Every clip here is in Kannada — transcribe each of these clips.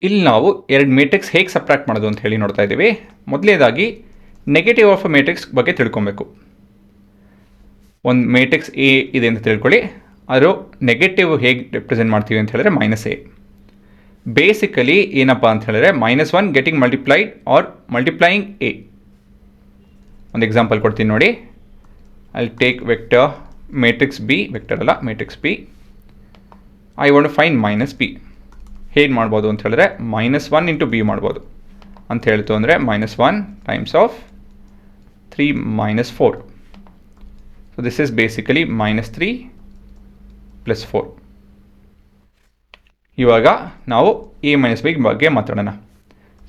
ಇಲ್ಲಿ ನಾವು ಎರಡು ಮ್ಯಾಟ್ರಿಕ್ಸ್ ಹೇಗೆ ಸಬ್ಟ್ರಾಕ್ಟ್ ಮಾಡೋದು ಅಂತ ಹೇಳಿ ನೋಡ್ತಾ ಇದ್ದೀವಿ. ಮೊದಲನೇದಾಗಿ ನೆಗೆಟಿವ್ ಆಫ್ ಅ ಮ್ಯಾಟ್ರಿಕ್ಸ್ ಬಗ್ಗೆ ತಿಳ್ಕೊಬೇಕು. ಒಂದು ಮ್ಯಾಟ್ರಿಕ್ಸ್ ಎ ಇದೆ ಅಂತ ತಿಳ್ಕೊಳ್ಳಿ, ಅದು ನೆಗೆಟಿವ್ ಹೇಗೆ ರಿಪ್ರೆಸೆಂಟ್ ಮಾಡ್ತೀವಿ ಅಂತ ಹೇಳಿದ್ರೆ -a. ಬೇಸಿಕಲಿ ಏನಪ್ಪ ಅಂತ ಹೇಳಿದ್ರೆ -1 getting multiplied or multiplying a. ಒಂದು ಎಕ್ಸಾಂಪಲ್ ಕೊಡ್ತೀನಿ ನೋಡಿ. I take vector matrix B, vector ಅಲ್ಲ matrix B. I want to find -b. ಹೇಗೆ ಮಾಡ್ಬೋದು ಅಂತ ಹೇಳಿದ್ರೆ -1 ಇಂಟು ಬಿ ಮಾಡ್ಬೋದು ಅಂತ ಹೇಳ್ತು ಅಂದರೆ -1 times of 3 - 4. So this is basically -3 + 4. ಇವಾಗ ನಾವು a - b ಬಗ್ಗೆ ಮಾತಾಡೋಣ.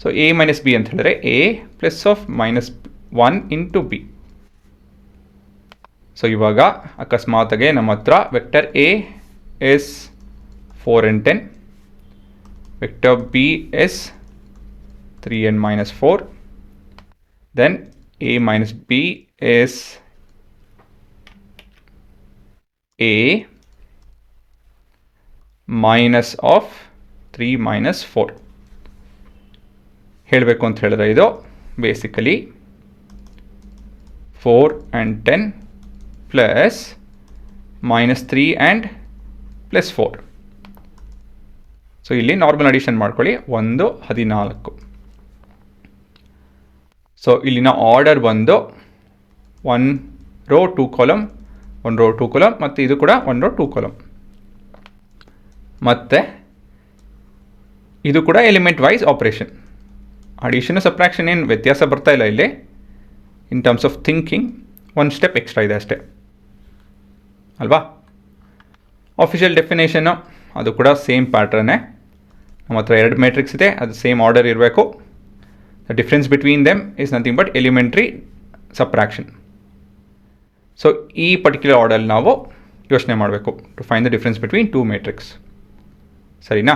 ಸೊ a - b ಅಂತ ಹೇಳಿದ್ರೆ a plus of -1 into B. So ಇವಾಗ ಅಕಸ್ಮಾತಾಗೆ ನಮ್ಮ ಹತ್ರ vector a is 4 and 10, vector b is 3 and -4, then a minus b is a minus of 3 - 4. ಹೇಳಬೇಕು ಅಂತ ಹೇಳಿದ್ರೆ ಇದು basically 4 and 10 plus -3 and +4. So ಇಲ್ಲಿ ನಾರ್ಮಲ್ ಅಡಿಷನ್ ಮಾಡ್ಕೊಳ್ಳಿ, 1 14. ಸೊ ಇಲ್ಲಿನ ಆರ್ಡರ್ ಬಂದು 1 ರೋ 2 ಕಾಲಮ್, 1 ರೋ 2 ಕಾಲಮ್, ಮತ್ತು ಇದು ಕೂಡ 1 ರೋ 2 ಕಾಲಮ್. ಮತ್ತು ಇದು ಕೂಡ element wise operation. Addition subtraction ಏನು ವ್ಯತ್ಯಾಸ ಬರ್ತಾ ಇಲ್ಲ ಇಲ್ಲಿ. ಇನ್ ಟರ್ಮ್ಸ್ ಆಫ್ ಥಿಂಕಿಂಗ್ ಒಂದು ಸ್ಟೆಪ್ ಎಕ್ಸ್ಟ್ರಾ ಇದೆ ಅಷ್ಟೇ ಅಲ್ವಾ. ಆಫಿಷಿಯಲ್ ಡೆಫಿನೇಷನ್ನು ಅದು ಕೂಡ ಸೇಮ್ ಪ್ಯಾಟ್ರನ್ನೇ. ನಮ್ಮ ಹತ್ರ ಎರಡು ಮ್ಯಾಟ್ರಿಕ್ಸ್ ಇದೆ, ಅದು ಸೇಮ್ ಆರ್ಡರ್ ಇರಬೇಕು. The difference between them is nothing but elementary subtraction. So ಈ ಪರ್ಟಿಕ್ಯುಲರ್ ಆರ್ಡರ್ ನಾವು ಯೋಚನೆ ಮಾಡಬೇಕು to find the difference between 2 matrix. ಸರಿನಾ?